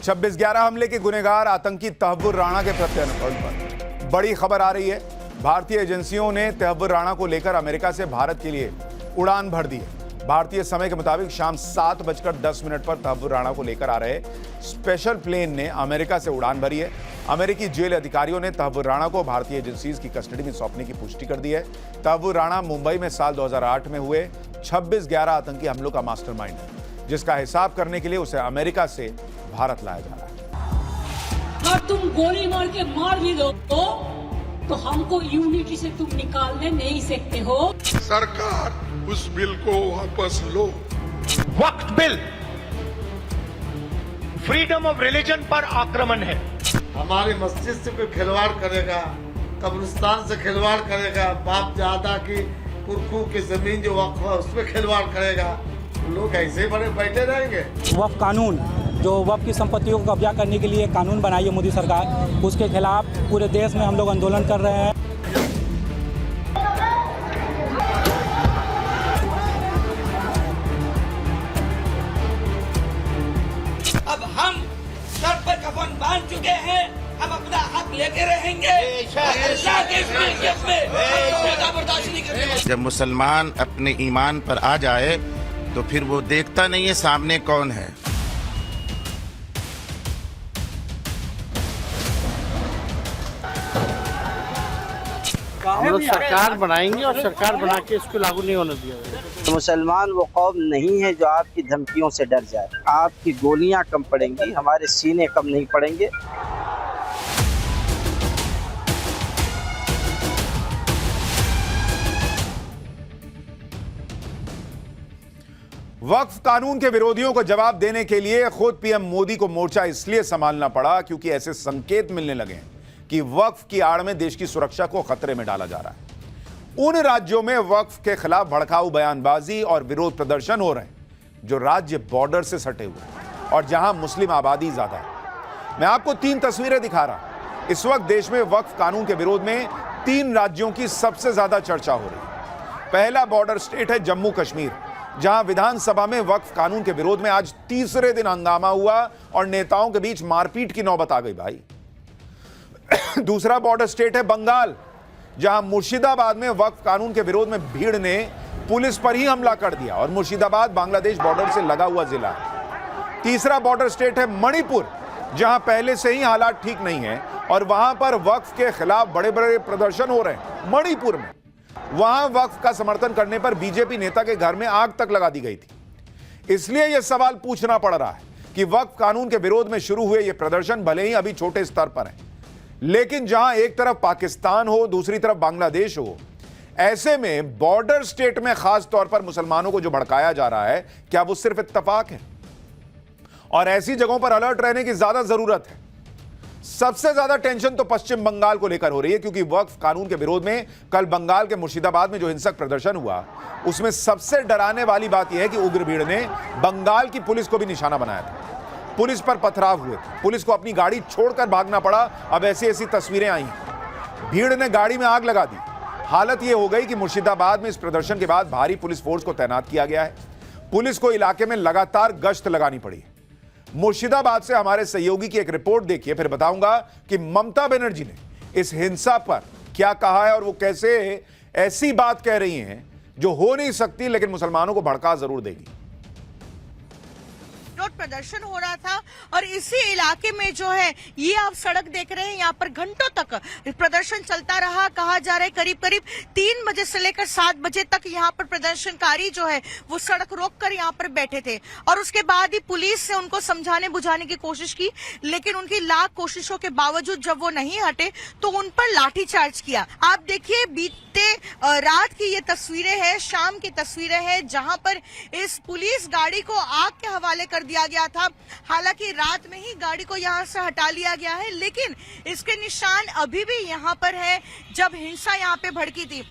26/11 हमले के गुनहगार आतंकी तहव्वुर राणा के प्रत्यार्पण पर बड़ी खबर आ रही है। भारतीय एजेंसियों ने तहव्वुर राणा को लेकर अमेरिका से भारत के लिए उड़ान भर दी है। भारतीय समय के मुताबिक शाम 7:10 पर तहव्वुर राणा को लेकर आ रहे स्पेशल प्लेन ने अमेरिका से उड़ान भरी है। अमेरिकी जेल अधिकारियों ने तहव्वुर राणा को भारतीय एजेंसीज की कस्टडी में सौंपने की पुष्टि कर दी है। तहव्वुर राणा मुंबई में साल 2008 में हुए 26/11 आतंकी हमलों का मास्टरमाइंड है, जिसका हिसाब करने के लिए उसे अमेरिका से भारत लाया जा रहा है। और तुम गोली मार के मार भी दो तो हमको यूनिटी से तुम निकालने नहीं सकते हो। सरकार उस बिल को वापस लो। वक्फ बिल फ्रीडम ऑफ रिलीजन पर आक्रमण है। हमारी मस्जिद से कोई खिलवाड़ करेगा, कब्रिस्तान से खिलवाड़ करेगा, बाप दादा की पुरखों की जमीन जो वक्फ है उसमें खिलवाड़ करेगा, लोग ऐसे बड़े बैठे रहेंगे। वक्फ कानून जो वक्फ की संपत्तियों को कब्जा करने के लिए कानून बनाई है मोदी सरकार, उसके खिलाफ पूरे देश में हम लोग आंदोलन कर रहे हैं। अब हम सर पर कफन बांध चुके हैं, हम अपना हक लेके रहेंगे। अल्लाह के इस मिल्कियत में हम बर्दाश्त नहीं करेंगे। जब मुसलमान अपने ईमान पर आ जाए तो फिर वो देखता नहीं है सामने कौन है। हम लोग सरकार बनाएंगे और सरकार बना के इसको लागू नहीं होने दिया। मुसलमान वो कौम नहीं है जो आपकी धमकियों से डर जाए। आपकी गोलियां कम पड़ेंगी, हमारे सीने कम नहीं पड़ेंगे। वक्फ कानून के विरोधियों को जवाब देने के लिए खुद पीएम मोदी को मोर्चा इसलिए संभालना पड़ा क्योंकि ऐसे संकेत मिलने लगे हैं कि वक्फ की आड़ में देश की सुरक्षा को खतरे में डाला जा रहा है। उन राज्यों में वक्फ के खिलाफ भड़काऊ बयानबाजी और विरोध प्रदर्शन हो रहे हैं जो राज्य बॉर्डर से सटे हुए हैं और जहां मुस्लिम आबादी ज्यादा है। मैं आपको 3 तस्वीरें दिखा रहा हूं। इस वक्त देश में वक्फ कानून के विरोध में 3 राज्यों की सबसे ज्यादा चर्चा हो रही है। पहला बॉर्डर स्टेट है जम्मू कश्मीर, जहां विधानसभा में वक्फ कानून के विरोध में आज तीसरे दिन हंगामा हुआ और नेताओं के बीच मारपीट की नौबत आ गई भाई। दूसरा बॉर्डर स्टेट है बंगाल, जहां मुर्शिदाबाद में वक्फ कानून के विरोध में भीड़ ने पुलिस पर ही हमला कर दिया और मुर्शिदाबाद बांग्लादेश बॉर्डर से लगा हुआ जिला है। तीसरा बॉर्डर स्टेट है मणिपुर, जहां पहले से ही हालात ठीक नहीं है और वहां पर वक्फ के खिलाफ बड़े बड़े प्रदर्शन हो रहे हैं। मणिपुर में वहां वक्फ का समर्थन करने पर बीजेपी नेता के घर में आग तक लगा दी गई थी। इसलिए यह सवाल पूछना पड़ रहा है कि वक्फ कानून के विरोध में शुरू हुए ये प्रदर्शन भले ही अभी छोटे स्तर पर है, लेकिन जहां एक तरफ पाकिस्तान हो दूसरी तरफ बांग्लादेश हो, ऐसे में बॉर्डर स्टेट में खास तौर पर मुसलमानों को जो भड़काया जा रहा है, क्या वो सिर्फ इत्तेफाक है? और ऐसी जगहों पर अलर्ट रहने की ज्यादा जरूरत है। सबसे ज्यादा टेंशन तो पश्चिम बंगाल को लेकर हो रही है, क्योंकि वक्फ कानून के विरोध में कल बंगाल के मुर्शिदाबाद में जो हिंसक प्रदर्शन हुआ, उसमें सबसे डराने वाली बात यह है कि उग्र भीड़ ने बंगाल की पुलिस को भी निशाना बनाया था। पुलिस पर पथराव हुए थे, पुलिस को अपनी गाड़ी छोड़कर भागना पड़ा। अब ऐसी ऐसी तस्वीरें आई हैं। भीड़ ने गाड़ी में आग लगा दी। हालत यह हो गई कि मुर्शिदाबाद में इस प्रदर्शन के बाद भारी पुलिस फोर्स को तैनात किया गया है। पुलिस को इलाके में लगातार गश्त लगानी पड़ी। मुर्शिदाबाद से हमारे सहयोगी की एक रिपोर्ट देखिए, फिर बताऊंगा कि ममता बनर्जी ने इस हिंसा पर क्या कहा है और वो कैसे ऐसी बात कह रही हैं जो हो नहीं सकती लेकिन मुसलमानों को भड़का जरूर देगी। प्रदर्शन हो रहा था और इसी इलाके में जो है ये आप सड़क देख रहे हैं, यहाँ पर घंटों तक प्रदर्शन चलता रहा। कहा जा रहा है करीब करीब 3 बजे से लेकर 7 बजे तक यहाँ पर प्रदर्शनकारी जो है वो सड़क रोककर यहाँ पर बैठे थे और उसके बाद ही पुलिस से उनको समझाने बुझाने की कोशिश की, लेकिन उनकी लाख कोशिशों के बावजूद जब वो नहीं हटे तो उन पर लाठीचार्ज किया। आप देखिए बीते रात की ये तस्वीरें हैं, शाम की तस्वीरें हैं, जहां पर इस पुलिस गाड़ी को आग के हवाले कर दिया गया था। हालांकि रात में ही गाड़ी को यहां से हटा लिया गया है, लेकिन इसके निशान अभी भी यहां पर है जब हिंसा यहां पे भड़की थी।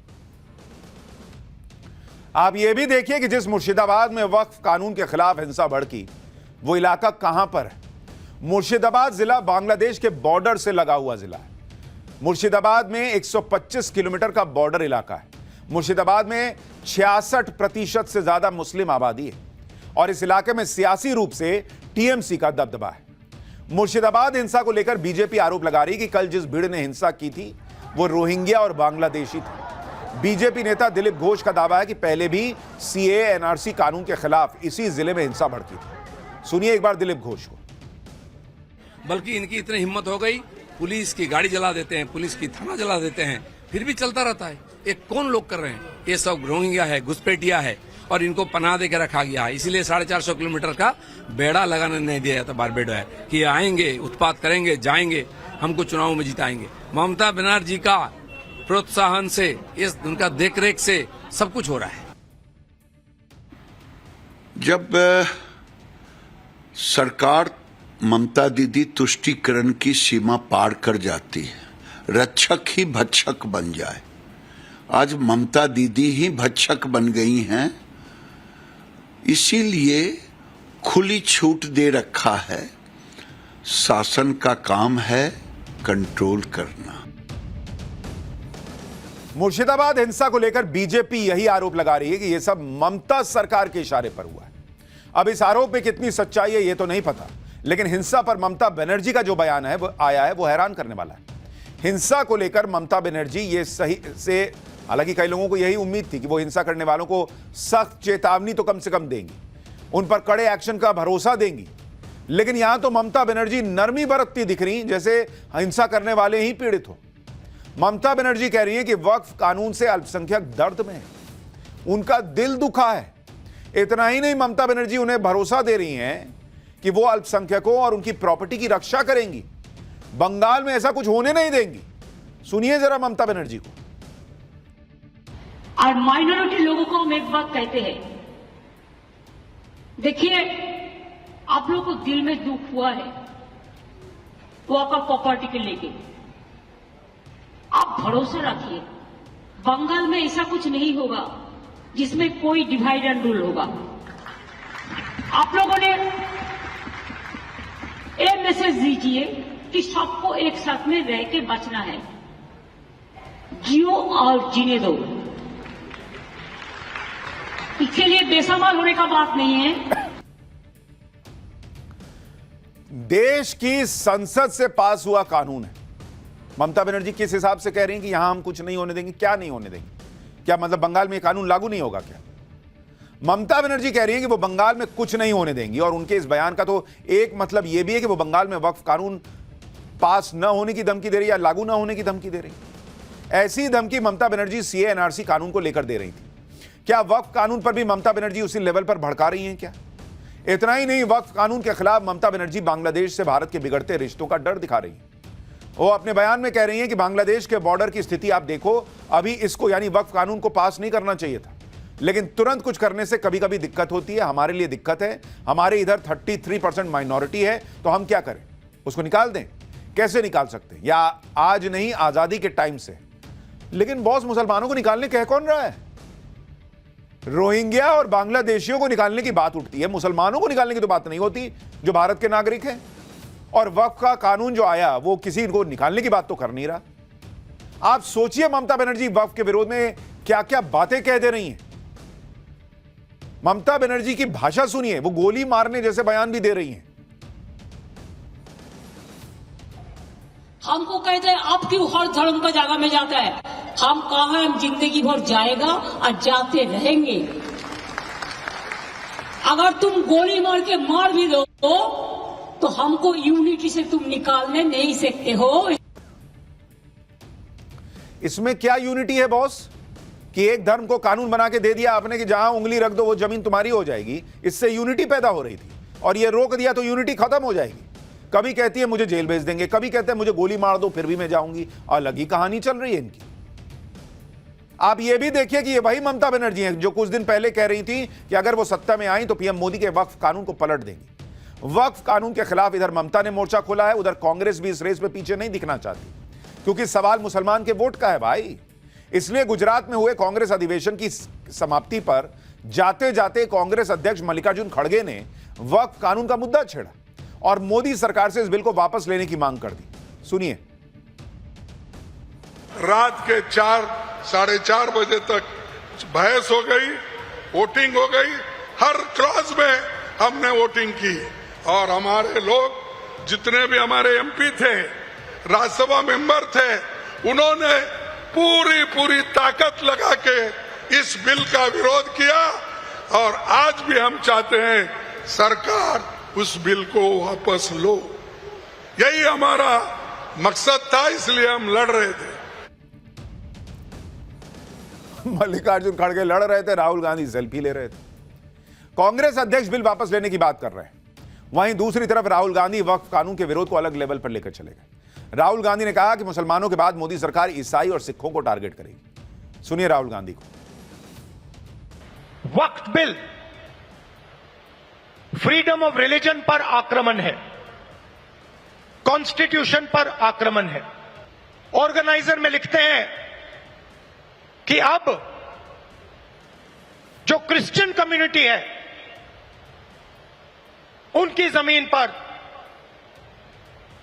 आप ये भी देखिए कि जिस मुर्शिदाबाद में वक्फ कानून के खिलाफ हिंसा भड़की, वो इलाका कहां पर है। मुर्शिदाबाद जिला बांग्लादेश के बॉर्डर से लगा हुआ जिला है। मुर्शिदाबाद में 125 किलोमीटर का बॉर्डर इलाका है। मुर्शिदाबाद में 66% से ज्यादा मुस्लिम आबादी है और इस इलाके में सियासी रूप से टीएमसी का दबदबा है। मुर्शिदाबाद हिंसा को लेकर बीजेपी आरोप लगा रही कि कल जिस भीड़ ने हिंसा की थी वो रोहिंग्या और बांग्लादेशी थे। बीजेपी नेता दिलीप घोष का दावा है कि पहले भी सीए एनआरसी कानून के खिलाफ इसी जिले में हिंसा भड़की थी। सुनिए एक बार दिलीप घोष को। बल्कि इनकी इतनी हिम्मत हो गई, पुलिस की गाड़ी जला देते हैं, पुलिस की थाना जला देते हैं, फिर भी चलता रहता है। ये कौन लोग कर रहे हैं? ये सब रोहिंग्या है, घुसपैठिया है और इनको पनाह दे के रखा गया है। इसीलिए 450 किलोमीटर का बेड़ा लगाने नहीं दिया जाता बारबेडो है कि आएंगे, उत्पात करेंगे, जाएंगे, हमको चुनाव में जिताएंगे। ममता बनर्जी का प्रोत्साहन से, इस उनका देखरेख से सब कुछ हो रहा है। जब सरकार ममता दीदी तुष्टीकरण की सीमा पार कर जाती है, रक्षक ही भक्षक बन जाए। आज ममता दीदी ही भक्षक बन गई हैं, इसीलिए खुली छूट दे रखा है। शासन का काम है कंट्रोल करना। मुर्शिदाबाद हिंसा को लेकर बीजेपी यही आरोप लगा रही है कि यह सब ममता सरकार के इशारे पर हुआ है। अब इस आरोप में कितनी सच्चाई है यह तो नहीं पता, लेकिन हिंसा पर ममता बनर्जी का जो बयान है वो आया है वो हैरान करने वाला है। हिंसा को लेकर ममता बनर्जी ये सही से, हालांकि कई लोगों को यही उम्मीद थी कि वो हिंसा करने वालों को सख्त चेतावनी तो कम से कम देंगी, उन पर कड़े एक्शन का भरोसा देंगी, लेकिन यहां तो ममता बनर्जी नरमी बरतती दिख रही जैसे हिंसा करने वाले ही पीड़ित हो। ममता बनर्जी कह रही है कि वक्फ कानून से अल्पसंख्यक दर्द में है, उनका दिल दुखा है। इतना ही नहीं, ममता बनर्जी उन्हें भरोसा दे रही हैं कि वो अल्पसंख्यकों और उनकी प्रॉपर्टी की रक्षा करेंगी, बंगाल में ऐसा कुछ होने नहीं देंगी। सुनिए जरा ममता बनर्जी को। और माइनॉरिटी लोगों को हम एक बात कहते हैं, देखिए आप लोगों को दिल में दुख हुआ है वो आपका प्रॉपर्टी के लेके, आप भरोसा रखिए बंगाल में ऐसा कुछ नहीं होगा जिसमें कोई डिवाइड एंड रूल होगा। आप लोगों ने ये मैसेज दीजिए कि सबको एक साथ में रह के बचना है, जियो और जीने दो। इसके लिए बेसमाल होने का बात नहीं है। देश की संसद से पास हुआ कानून है। ममता बनर्जी किस हिसाब से कह रही हैं कि यहां हम कुछ नहीं होने देंगे? क्या नहीं होने देंगे? क्या मतलब बंगाल में कानून लागू नहीं होगा क्या? ममता बनर्जी कह रही है कि वो बंगाल में कुछ नहीं होने देंगी, और उनके इस बयान का तो एक मतलब यह भी है कि वो बंगाल में वक्फ कानून पास न होने की धमकी दे रही या लागू न होने की धमकी दे रही। ऐसी धमकी ममता बनर्जी सीए एनआरसी कानून को लेकर दे रही थी। क्या वक्फ कानून पर भी ममता बनर्जी उसी लेवल पर भड़का रही हैं क्या? इतना ही नहीं, वक्फ कानून के खिलाफ ममता बनर्जी बांग्लादेश से भारत के बिगड़ते रिश्तों का डर दिखा रही है। वो अपने बयान में कह रही हैं कि बांग्लादेश के बॉर्डर की स्थिति आप देखो, अभी इसको यानी वक्फ कानून को पास नहीं करना चाहिए था, लेकिन तुरंत कुछ करने से कभी कभी दिक्कत होती है। हमारे लिए दिक्कत है, हमारे इधर 33% माइनॉरिटी है, तो हम क्या करें? उसको निकाल दें? कैसे निकाल सकते हैं? या आज नहीं, आजादी के टाइम से। लेकिन बॉस, मुसलमानों को निकालने कह कौन रहा है? रोहिंग्या और बांग्लादेशियों को निकालने की बात उठती है, मुसलमानों को निकालने की तो बात नहीं होती जो भारत के नागरिक हैं। और वक्फ का कानून जो आया वो किसी को निकालने की बात तो कर नहीं रहा। आप सोचिए ममता बनर्जी वक्फ के विरोध में क्या क्या बातें कह दे रही हैं। ममता बनर्जी की भाषा सुनिए, वो गोली मारने जैसे बयान भी दे रही हैं। हमको कहते हैं आप क्यों हर धर्म का जगह में जाता है? हम कहा है, हम जिंदगी भर जाएगा और जाते रहेंगे। अगर तुम गोली मार के मार भी दो तो हमको यूनिटी से तुम निकालने नहीं सकते हो। इसमें क्या यूनिटी है बॉस कि एक धर्म को कानून बना के दे दिया आपने कि जहां उंगली रख दो वो जमीन तुम्हारी हो जाएगी? इससे यूनिटी पैदा हो रही थी, और ये रोक दिया तो यूनिटी खत्म हो जाएगी। कभी कहती है मुझे जेल भेज देंगे, कभी कहते हैं मुझे गोली मार दो फिर भी मैं जाऊंगी। अलग ही कहानी चल रही है इनकी। आप ये भी देखिए कि ये वही ममता बनर्जी है जो कुछ दिन पहले कह रही थी कि अगर वो सत्ता में आई तो पीएम मोदी के वक्फ कानून को पलट देंगी। वक्फ कानून के खिलाफ इधर ममता ने मोर्चा खोला है, उधर कांग्रेस भी इस रेस में पीछे नहीं दिखना चाहती, क्योंकि सवाल मुसलमान के वोट का है भाई। इसलिए गुजरात में हुए कांग्रेस अधिवेशन की समाप्ति पर जाते जाते कांग्रेस अध्यक्ष मल्लिकार्जुन खड़गे ने वक्फ कानून का मुद्दा छेड़ा और मोदी सरकार से इस बिल को वापस लेने की मांग कर दी। सुनिए। रात के 4-4:30 बजे तक बहस हो गई, वोटिंग हो गई, हर क्लॉज में हमने वोटिंग की और हमारे लोग जितने भी हमारे एमपी थे, राज्यसभा मेंबर थे, उन्होंने पूरी ताकत लगा के इस बिल का विरोध किया और आज भी हम चाहते हैं सरकार उस बिल को वापस लो। यही हमारा मकसद था, इसलिए हम लड़ रहे थे। मल्लिकार्जुन खड़गे लड़ रहे थे, राहुल गांधी सेल्फी ले रहे थे। कांग्रेस अध्यक्ष बिल वापस लेने की बात कर रहे हैं, वहीं दूसरी तरफ राहुल गांधी वक्फ कानून के विरोध को अलग लेवल पर लेकर चले गए। राहुल गांधी ने कहा कि मुसलमानों के बाद मोदी सरकार ईसाई और सिखों को टारगेट करेगी। सुनिए राहुल गांधी को। वक्फ बिल फ्रीडम ऑफ रिलीजन पर आक्रमण है, कॉन्स्टिट्यूशन पर आक्रमण है। ऑर्गेनाइजर में लिखते हैं कि अब जो क्रिश्चियन कम्युनिटी है उनकी जमीन पर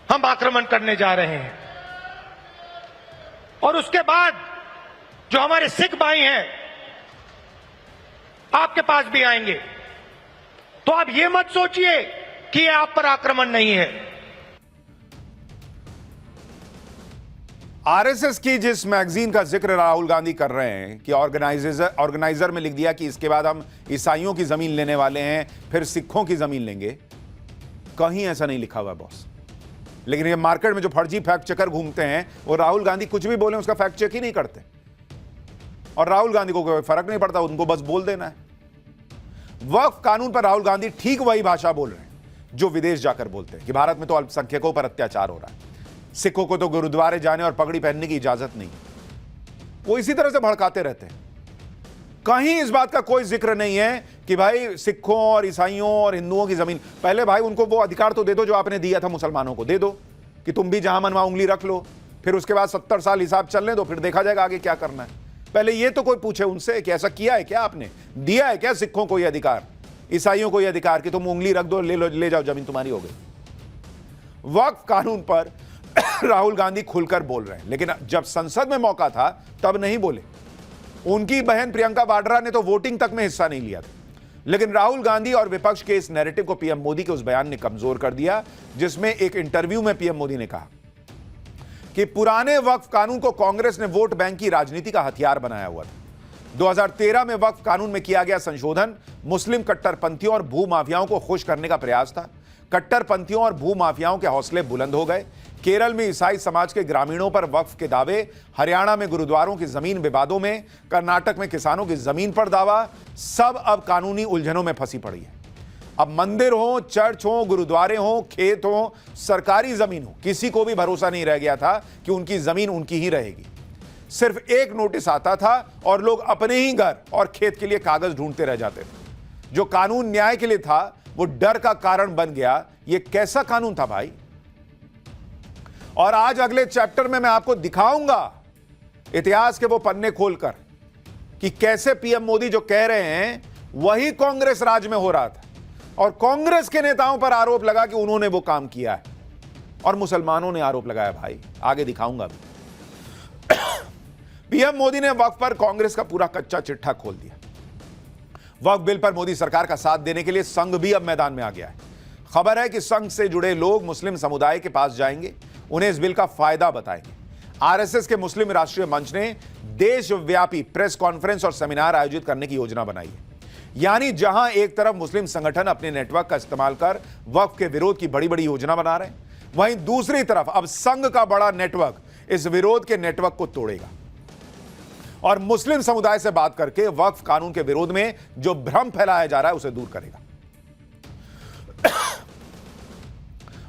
हम आक्रमण करने जा रहे हैं, और उसके बाद जो हमारे सिख भाई हैं आपके पास भी आएंगे। तो आप ये मत सोचिए कि ये आप पर आक्रमण नहीं है। आरएसएस की जिस मैगजीन का जिक्र राहुल गांधी कर रहे हैं कि ऑर्गेनाइजर में लिख दिया कि इसके बाद हम ईसाइयों की जमीन लेने वाले हैं, फिर सिखों की जमीन लेंगे, कहीं ऐसा नहीं लिखा हुआ बॉस। लेकिन ये मार्केट में जो फर्जी फैक्ट चेकर घूमते हैं, वो राहुल गांधी कुछ भी बोले उसका फैक्ट चेक ही नहीं करते, और राहुल गांधी को कोई फर्क नहीं पड़ता, उनको बस बोल देना है। वक्फ कानून पर राहुल गांधी ठीक वही भाषा बोल रहे हैं जो विदेश जाकर बोलते हैं कि भारत में तो अल्पसंख्यकों पर अत्याचार हो रहा है, सिखों को तो गुरुद्वारे जाने और पगड़ी पहनने की इजाजत नहीं। वो इसी तरह से भड़काते रहते हैं। कहीं इस बात का कोई जिक्र नहीं है कि भाई सिखों और ईसाइयों और हिंदुओं की जमीन, पहले भाई उनको वो अधिकार तो दे दो जो आपने दिया था मुसलमानों को, दे दो कि तुम भी जहां मनवा उंगली रख लो, फिर उसके बाद 70 साल हिसाब चलने दो, फिर देखा जाएगा आगे क्या करना है। पहले ये तो कोई पूछे उनसे कि ऐसा किया है क्या, आपने दिया है क्या सिखों को ये अधिकार, ईसाइयों को ये अधिकार कि तुम उंगली रख दो, ले जाओ, जमीन तुम्हारी हो गई। वक्फ कानून पर राहुल गांधी खुलकर बोल रहे हैं, लेकिन जब संसद में मौका था तब नहीं बोले। उनकी बहन प्रियंका वाड्रा ने तो वोटिंग तक में हिस्सा नहीं लिया था। लेकिन राहुल गांधी और विपक्ष के इस नैरेटिव को पीएम मोदी के उस बयान ने कमजोर कर दिया, जिसमें एक इंटरव्यू में पीएम मोदी ने कहा कि पुराने वक्फ कानून को कांग्रेस ने वोट बैंक की राजनीति का हथियार बनाया हुआ था। 2013 में वक्फ कानून में किया गया संशोधन मुस्लिम कट्टरपंथियों और भूमाफियाओं को खुश करने का प्रयास था। कट्टरपंथियों और भूमाफियाओं के हौसले बुलंद हो गए। केरल में ईसाई समाज के ग्रामीणों पर वक्फ के दावे, हरियाणा में गुरुद्वारों की जमीन विवादों में, कर्नाटक में किसानों की जमीन पर दावा, सब अब कानूनी उलझनों में फंसी पड़ी है। अब मंदिर हो, चर्च हो, गुरुद्वारे हो, खेत हो, सरकारी जमीन हो, किसी को भी भरोसा नहीं रह गया था कि उनकी जमीन उनकी ही रहेगी। सिर्फ एक नोटिस आता था और लोग अपने ही घर और खेत के लिए कागज ढूंढते रह जाते थे। जो कानून न्याय के लिए था वो डर का कारण बन गया। ये कैसा कानून था भाई? और आज अगले चैप्टर में मैं आपको दिखाऊंगा इतिहास के वो पन्ने खोलकर कि कैसे पीएम मोदी जो कह रहे हैं वही कांग्रेस राज में हो रहा था, और कांग्रेस के नेताओं पर आरोप लगा कि उन्होंने वो काम किया है, और मुसलमानों ने आरोप लगाया। भाई आगे दिखाऊंगा भी। पीएम मोदी ने वक्फ पर कांग्रेस का पूरा कच्चा चिट्ठा खोल दिया। वक्फ बिल पर मोदी सरकार का साथ देने के लिए संघ भी अब मैदान में आ गया है। खबर है कि संघ से जुड़े लोग मुस्लिम समुदाय के पास जाएंगे, उन्हें इस बिल का फायदा बताएंगे। आरएसएस के मुस्लिम राष्ट्रीय मंच ने देशव्यापी प्रेस कॉन्फ्रेंस और सेमिनार आयोजित करने की योजना बनाई है। यानी जहां एक तरफ मुस्लिम संगठन अपने नेटवर्क का इस्तेमाल कर वक्फ के विरोध की बड़ी बड़ी योजना बना रहे हैं, वहीं दूसरी तरफ अब संघ का बड़ा नेटवर्क इस विरोध के नेटवर्क को तोड़ेगा और मुस्लिम समुदाय से बात करके वक्फ कानून के विरोध में जो भ्रम फैलाया जा रहा है उसे दूर करेगा।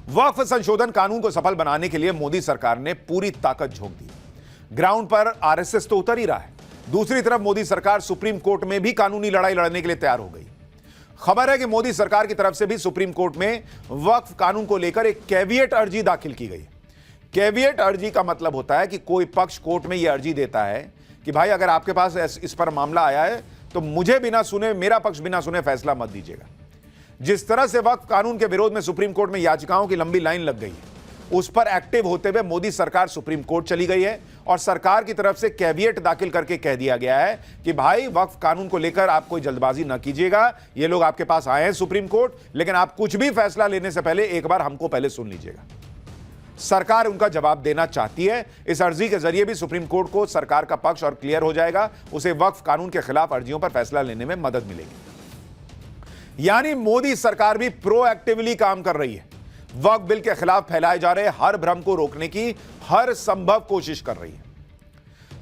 वक्फ संशोधन कानून को सफल बनाने के लिए मोदी सरकार ने पूरी ताकत झोंक दी। ग्राउंड पर आरएसएस तो उतर ही रहा है, दूसरी तरफ मोदी सरकार सुप्रीम कोर्ट में भी कानूनी लड़ाई लड़ने के लिए तैयार हो गई। खबर है कि मोदी सरकार की तरफ से भी सुप्रीम कोर्ट में वक्फ कानून को लेकर एक कैविएट अर्जी दाखिल की गई। कैविएट अर्जी का मतलब होता है कि कोई पक्ष कोर्ट में यह अर्जी देता है कि भाई अगर आपके पास इस पर मामला आया है तो मुझे बिना सुने, मेरा पक्ष बिना सुने फैसला मत दीजिएगा। जिस तरह से वक्फ कानून के विरोध में सुप्रीम कोर्ट में याचिकाओं की लंबी लाइन लग गई है, उस पर एक्टिव होते हुए मोदी सरकार सुप्रीम कोर्ट चली गई है और सरकार की तरफ से कैविएट दाखिल करके कह दिया गया है कि भाई वक्फ कानून को लेकर आप कोई जल्दबाजी न कीजिएगा। ये लोग आपके पास आए हैं सुप्रीम कोर्ट, लेकिन आप कुछ भी फैसला लेने से पहले एक बार हमको पहले सुन लीजिएगा। सरकार उनका जवाब देना चाहती है। इस अर्जी के जरिए भी सुप्रीम कोर्ट को सरकार का पक्ष और क्लियर हो जाएगा, उसे वक्फ कानून के खिलाफ अर्जियों पर फैसला लेने में मदद मिलेगी। यानी मोदी सरकार भी प्रोएक्टिवली काम कर रही है, वक्फ बिल के खिलाफ फैलाए जा रहे हर भ्रम को रोकने की हर संभव कोशिश कर रही है।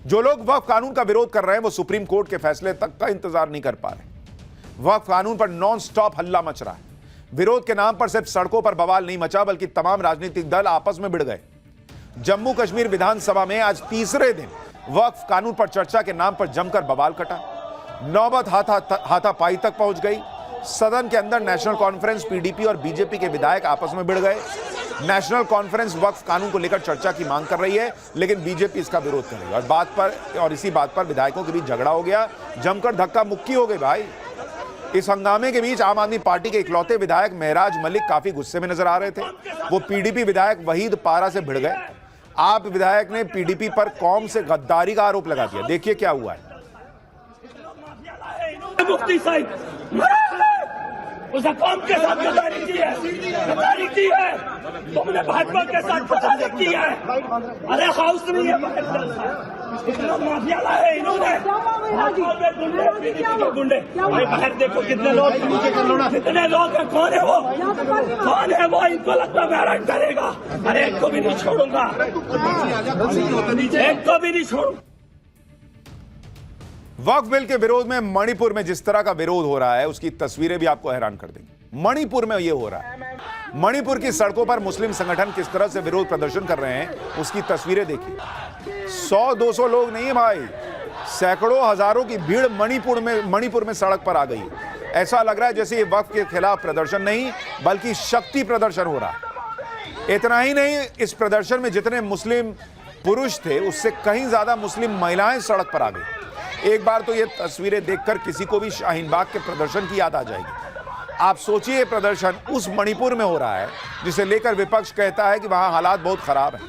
जो लोग वक्फ कानून का विरोध कर रहे हैं वो सुप्रीम कोर्ट के फैसले तक का इंतजार नहीं कर पा रहे। वक्फ कानून पर नॉन स्टॉप हल्ला मच रहा है। विरोध के नाम पर सिर्फ सड़कों पर बवाल नहीं मचा, बल्कि तमाम राजनीतिक दल आपस में भिड़ गए। जम्मू कश्मीर विधानसभा में आज तीसरे दिन वक्फ कानून पर चर्चा के नाम पर जमकर बवाल कटा। नौबत हाथापाई तक पहुंच गई। सदन के अंदर नेशनल कॉन्फ्रेंस, पीडीपी और बीजेपी के विधायक आपस में भिड़ गए। नेशनल कॉन्फ्रेंस वक्फ कानून को लेकर चर्चा की मांग कर रही है, लेकिन बीजेपी इसका विरोध कर रही है और इसी बात पर विधायकों के बीच झगड़ा हो गया, जमकर धक्का मुक्की हो गई भाई। इस हंगामे के बीच आम आदमी पार्टी के इकलौते विधायक महराज मलिक काफी गुस्से में नजर आ रहे थे। वो पीडीपी विधायक वहीद पारा से भिड़ गए। आप विधायक ने पीडीपी पर कौम से गद्दारी का आरोप लगा दिया। देखिए क्या हुआ है। उसने कौम के साथ गद्दारी की है, तुमने भाजपा के साथ गद्दारी की है। अरे हाउस में ये इतना माफिया लाए इन्होंने, गुंडे भाई बाहर देखो कितने लोग हैं, कौन है वो, इनको लगता है अरेस्ट करेगा। अरे एक को भी नहीं छोड़ूंगा, एक को भी नहीं छोड़ूंगा। वक्फ बिल के विरोध में मणिपुर में जिस तरह का विरोध हो रहा है उसकी तस्वीरें भी आपको हैरान कर देंगी। मणिपुर में यह हो रहा है। मणिपुर की सड़कों पर मुस्लिम संगठन किस तरह से विरोध प्रदर्शन कर रहे हैं उसकी तस्वीरें देखिए। 100-200 लोग नहीं है भाई, सैकड़ों हजारों की भीड़ मणिपुर में सड़क पर आ गई। ऐसा लग रहा है जैसे ये वक्फ के खिलाफ प्रदर्शन नहीं बल्कि शक्ति प्रदर्शन हो रहा है। इतना ही नहीं, इस प्रदर्शन में जितने मुस्लिम पुरुष थे उससे कहीं ज्यादा मुस्लिम महिलाएं सड़क पर आ गई। एक बार तो ये तस्वीरें देखकर किसी को भी शाहीन बाग के प्रदर्शन की याद आ जाएगी। आप सोचिए प्रदर्शन उस मणिपुर में हो रहा है जिसे लेकर विपक्ष कहता है कि वहां हालात बहुत खराब हैं,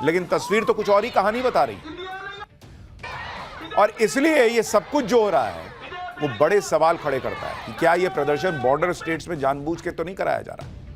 लेकिन तस्वीर तो कुछ और ही कहानी बता रही। और इसलिए ये सब कुछ जो हो रहा है वो बड़े सवाल खड़े करता है कि क्या ये प्रदर्शन बॉर्डर स्टेट्स में जानबूझ के तो नहीं कराया जा रहा।